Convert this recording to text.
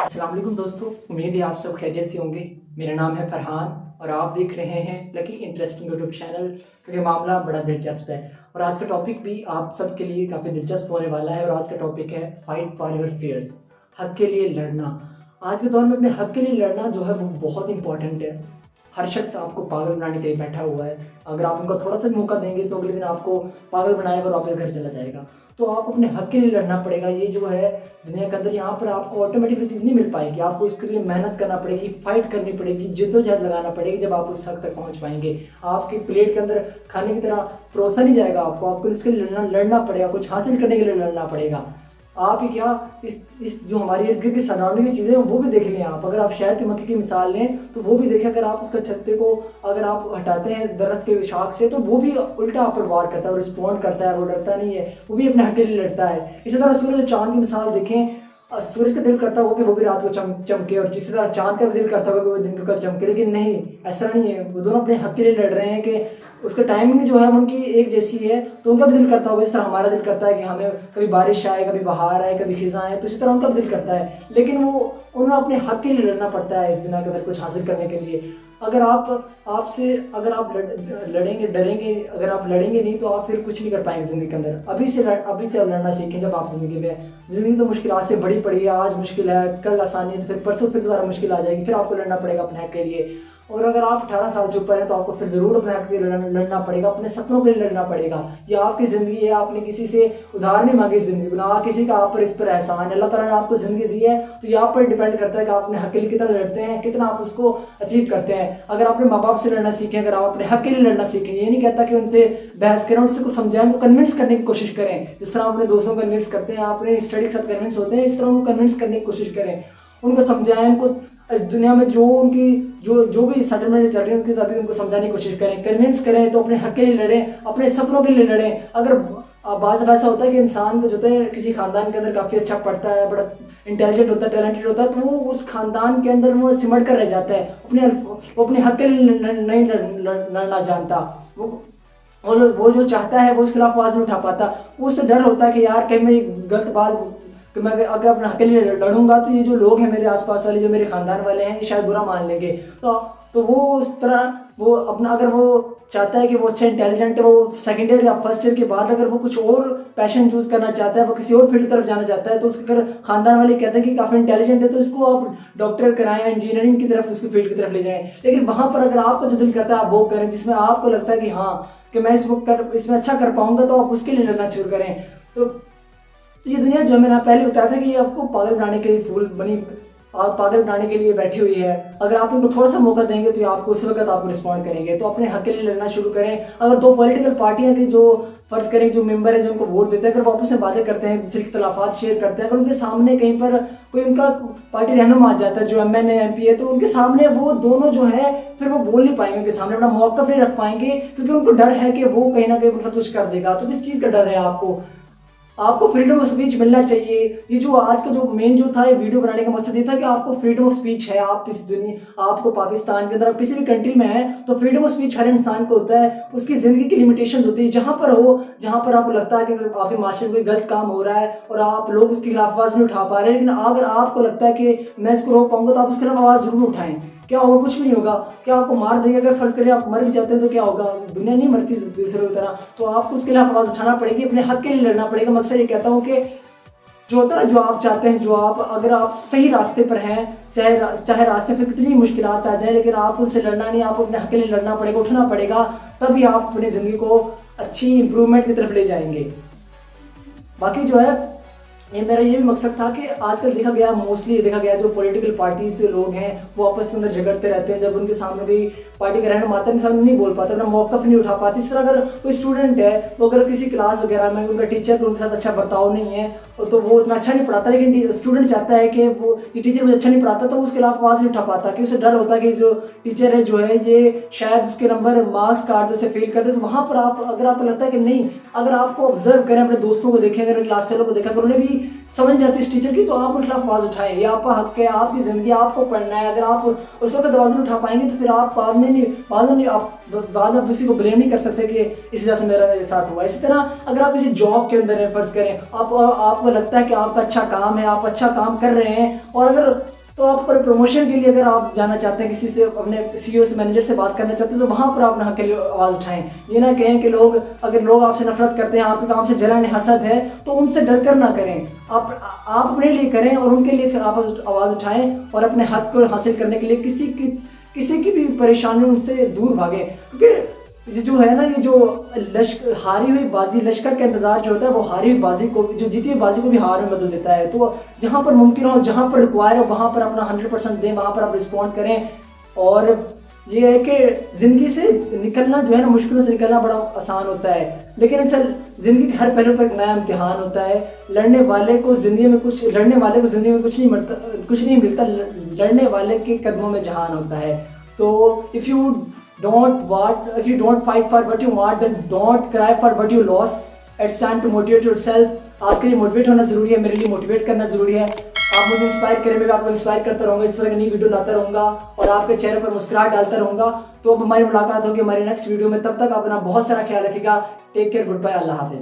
अस्सलाम वालेकुम दोस्तों, उम्मीद है आप सब खैरियत से होंगे। मेरा नाम है फरहान और आप देख रहे हैं लकी इंटरेस्टिंग यूट्यूब चैनल, क्योंकि मामला बड़ा दिलचस्प है। और आज का टॉपिक भी आप सब के लिए काफ़ी दिलचस्प होने वाला है। और आज का टॉपिक है फाइट फॉर योर फेयर्स, हक के लिए लड़ना। आज के दौर में अपने हक के लिए लड़ना जो है वो बहुत इंपॉर्टेंट है। हर शख्स आपको पागल बनाने के लिए बैठा हुआ है। अगर आप उनको थोड़ा सा भी मौका देंगे तो अगले दिन आपको पागल बनाएगा और वापस घर चला जाएगा। तो आप अपने हक के लिए लड़ना पड़ेगा। ये जो है दुनिया के अंदर, यहाँ पर आपको ऑटोमेटिकली चीज़ नहीं मिल पाएगी। आपको इसके लिए मेहनत करना पड़ेगी, फाइट करनी पड़ेगी, जिद्दोजहद लगाना पड़ेगी। जब आप उस हक तक पहुँच पाएंगे, आपकी प्लेट के अंदर खाने की तरह परोसा नहीं जाएगा। आपको इसके लिए लड़ना पड़ेगा, कुछ हासिल करने के लिए लड़ना पड़ेगा। आप ही क्या, इस जो हमारी इर्द गिर्द की सराउंडिंग की चीज़ें हैं वो भी देख लें आप। अगर आप शहद की मक्खी की मिसाल लें तो वो भी देखें। अगर आप उसका छत्ते को अगर आप हटाते हैं दरख्त के शाख से तो वो भी उल्टा आप पर वार करता है और रिस्पॉन्ड करता है। वो डरता नहीं है, वो भी अपने हक के लिए लड़ता है। इसी तरह सूरज और चांद की मिसाल देखें। सूरज का दिल करता हो कि वो भी रात को चमके, और जिस तरह चांद का भी दिल करता होगा कि वो दिन को चमके, लेकिन नहीं, ऐसा नहीं है। वो दोनों अपने हक के लिए लड़ रहे हैं कि उसका टाइमिंग जो है उनकी एक जैसी है। तो उनका भी दिल करता होगा जिस तरह हमारा दिल करता है कि हमें कभी बारिश आए, कभी बहार आए, कभी खिज़ां आए, तो इसी तरह उनका भी दिल करता है। लेकिन वो उन्हें अपने हक के लिए लड़ना पड़ता है इस दुनिया के अंदर कुछ हासिल करने के लिए। अगर आप लड़ेंगे, डरेंगे, अगर आप लड़ेंगे नहीं तो आप फिर कुछ नहीं कर पाएंगे ज़िंदगी के अंदर। अभी से आप लड़ना सीखें। जब आप ज़िंदगी तो मुश्किलात से भरी पड़ी है। आज मुश्किल है, कल आसानी है, तो फिर परसों फिर दोबारा मुश्किल आ जाएगी। फिर आपको लड़ना पड़ेगा अपने हक के लिए। और अगर आप 18 साल से ऊपर हैं तो आपको फिर ज़रूर अपने हक के लिए लड़ना पड़ेगा, अपने सपनों के लिए लड़ना पड़ेगा। ये आपकी ज़िंदगी है, आपने किसी से उधार नहीं मांगी ज़िंदगी, ना किसी का आप पर इस पर एहसान है। अल्लाह ताला ने आपको ज़िंदगी दी है तो ये आप पर डिपेंड करता है कि आप अपने हक के लिए कितना लड़ते हैं, कितना आप उसको अचीव करते हैं। अगर अपने माँ बाप से लड़ना सीखें, अगर आप अपने हक के लिए लड़ना सीखें, ये नहीं कहता कि उनसे बहस करें, उनसे कुछ समझाएं, उनको कन्विंस करने की कोशिश करें। जिस तरह आप अपने दोस्तों को कन्विंस करते हैं, आपने स्टडी के साथ कन्विंस होते हैं, इस तरह उनको कन्विंस करने की कोशिश करें। उनको समझाएं, उनको इस दुनिया में जो उनकी जो भी सेटलमेंट चल रही है उनकी तभी उनको समझाने की कोशिश करें, कन्विंस करें। तो अपने हक के लिए लड़ें, अपने सपनों के लिए लड़ें। अगर बाज़ ऐसा होता है कि इंसान को जो है किसी खानदान के अंदर काफ़ी अच्छा पढ़ता है, बड़ा इंटेलिजेंट होता है, टैलेंटेड होता है, तो वो उस खानदान के अंदर वो सिमट कर रह जाता है। वो अपने हक के लिए नहीं लड़ना जानता। वो जो चाहता है वो उसके खिलाफ आवाज़ नहीं उठा पाता। उससे डर होता है कि यार कहीं मैं गलत बात, कि मैं अगर अपने हक के लिए लड़ूंगा तो ये जो लोग हैं मेरे आसपास वाले, जो मेरे खानदान वाले हैं, ये शायद बुरा मान लेंगे। तो वो उस तरह वो अपना, अगर वो चाहता है कि वो अच्छा इंटेलिजेंट है, वो सेकेंड ईयर या फर्स्ट ईयर के बाद अगर वो कुछ और पैशन चूज़ करना चाहता है, वो किसी और फील्ड की तरफ जाना चाहता है, तो उसके अगर खानदान वाले कहते हैं कि काफ़ी इंटेलिजेंट है तो इसको आप डॉक्टर कराएं, इंजीनियरिंग की तरफ, उसकी फील्ड की तरफ ले जाएं। लेकिन वहाँ पर अगर आपको जो दिल करता है आप वो करें, जिसमें आपको लगता है कि हाँ कि मैं इसमें अच्छा कर पाऊंगा, तो आप उसके लिए लड़ना शुरू करें। तो ये दुनिया जो है, मैंने पहले बताया था कि ये आपको पागल बनाने के लिए पागल बनाने के लिए बैठी हुई है। अगर आप इनको थोड़ा सा मौका देंगे तो आपको उस वक्त आपको रिस्पॉन्ड करेंगे। तो अपने हक के लिए लड़ना शुरू करें। अगर दो पॉलिटिकल पार्टियां की जो फर्ज करें जो मेंबर है जो उनको वोट देते हैं, अगर वो आपस में बातें करते हैं, दूसरे इख्तलाफात शेयर करते हैं, अगर उनके सामने कहीं पर कोई उनका पार्टी रहनुमा आ जाता है जो MN है MP है, तो उनके सामने वो दोनों जो है फिर वो बोल नहीं पाएंगे, उनके सामने अपना मौक़िफ़ नहीं रख पाएंगे, क्योंकि उनको डर है कि वो कहीं ना कहीं उनका कुछ कर देगा। तो किस चीज़ का डर है आपको फ्रीडम ऑफ स्पीच मिलना चाहिए। ये जो आज का जो मेन जो था ये वीडियो बनाने का मकसद ये था कि आपको फ्रीडम ऑफ स्पीच है। आप इस दुनिया, आपको पाकिस्तान के अंदर, आप किसी भी कंट्री में है तो फ्रीडम ऑफ स्पीच हर इंसान को होता है। उसकी ज़िंदगी की लिमिटेशन होती है। जहाँ पर आपको लगता है कि आपके माशरे में कोई गलत काम हो रहा है और आप लोग उसके खिलाफ आवाज़ नहीं उठा पा रहे, लेकिन अगर आपको लगता है कि मैं इसको रोक पाऊंगा तो आप उसके खिलाफ आवाज़ जरूर उठाएं। क्या होगा? कुछ भी नहीं होगा। क्या आपको मार देंगे? अगर फर्ज करें आप मर भी जाते हैं तो क्या होगा? दुनिया नहीं मरती दूसरों की तरह। तो आपको उसके खिलाफ आवाज़ उठाना पड़ेगी, अपने हक के लिए लड़ना पड़ेगा। मकसद ये कहता हूँ कि जो होता है, जो आप चाहते हैं, अगर आप सही रास्ते पर हैं, चाहे रास्ते पर कितनी मुश्किलात आ जाए, लेकिन आपको उससे लड़ना नहीं, आपको अपने हक के लिए लड़ना पड़ेगा, उठना पड़ेगा। तभी आप अपनी ज़िंदगी को अच्छी इंप्रूवमेंट की तरफ ले जाएंगे। बाकी जो है ये मेरा ये भी मकसद था कि आजकल मोस्टली देखा गया जो पॉलिटिकल पार्टीज जो लोग हैं वो आपस के अंदर झगड़ते रहते हैं। जब उनके सामने कोई पार्टी का रहनुमा आता है, सामने नहीं बोल पाता, अपना मौक़िफ़ नहीं उठा पाती। इस तरह अगर कोई स्टूडेंट है, वो अगर किसी क्लास वगैरह में उनका टीचर उनके साथ अच्छा बर्ताव नहीं है तो वो उतना अच्छा नहीं पढ़ाता, लेकिन स्टूडेंट चाहता है कि वो ये टीचर मुझे अच्छा नहीं पढ़ाता, तो उसके खिलाफ आवाज़ नहीं उठा पाता, कि उसे डर होता है कि जो टीचर है जो है ये शायद उसके नंबर मार्क्स काट दे, उसे फेल कर दे। तो वहाँ पर अगर आपको लगता है कि नहीं, अगर आपको ऑब्जर्व करें, अपने दोस्तों को देखें, अगर क्लास फेलो को देखा, अगर उन्हें भी समझ नहीं आती इस टीचर की, तो आप उनके खिलाफ आवाज़ उठाएं। ये आपका हक है, आपकी ज़िंदगी, आपको पढ़ना है। अगर आप उस वक्त आवाज़ नहीं उठा पाएंगे तो फिर आप बाद में आप किसी को ब्लेम नहीं कर सकते कि इस वजह से मेरा साथ हुआ। इसी तरह अगर आप किसी जॉब के अंदर है, फर्ज करें आपको लगता है कि आपका अच्छा काम है, आप अच्छा काम कर रहे हैं, और अगर तो आप पर प्रमोशन के लिए अगर आप जाना चाहते हैं, किसी से अपने सीईओ से, मैनेजर से बात करना चाहते हैं, तो वहाँ पर अपने हक के लिए आवाज़ उठाएं। ये ना कहें कि अगर लोग आपसे नफरत करते हैं, आपके काम से जलन हसद है, तो उनसे डर कर ना करें। आप अपने लिए करें और उनके लिए आप आवाज़ उठाएं और अपने हक को हासिल करने के लिए किसी की भी परेशानी उनसे दूर भागें। क्योंकि जो है ना, ये जो हारी हुई बाजी, लश्कर का इंतजार जो होता है, वो हारी हुई बाजी को, जो जीती हुई बाजी को भी हार में बदल देता है। तो जहाँ पर मुमकिन हो, जहाँ पर रिक्वायर हो, वहाँ पर अपना 100% दें, वहाँ पर आप रिस्पॉन्ड करें। और ये है कि ज़िंदगी से निकलना जो है ना, मुश्किलों से निकलना बड़ा आसान होता है, लेकिन चल ज़िंदगी के हर पहलू पर एक नया इम्तिहान होता है। लड़ने वाले को ज़िंदगी में कुछ नहीं मिलता, लड़ने वाले के कदमों में जहान होता है। तो if you don't fight for what you want, then don't cry for what you lost. It's time to motivate yourself. आपके लिए मोटिवेट होना ज़रूरी है, मेरे लिए मोटिवेट करना ज़रूरी है। आप मुझे इंस्पायर करें, मैं भी आपको इंस्पायर करता रहूँगा, इस तरह की नई वीडियो लाता रहूँगा और आपके चेहरे पर मुस्कुराहट डालता रहूँगा। तो अब हमारी मुलाकात होगी हमारी नेक्स्ट वीडियो में। तब तक अपना बहुत सारा ख्याल रखिएगा। टेक केयर, गुड बाय, अल्लाह हाफिज़।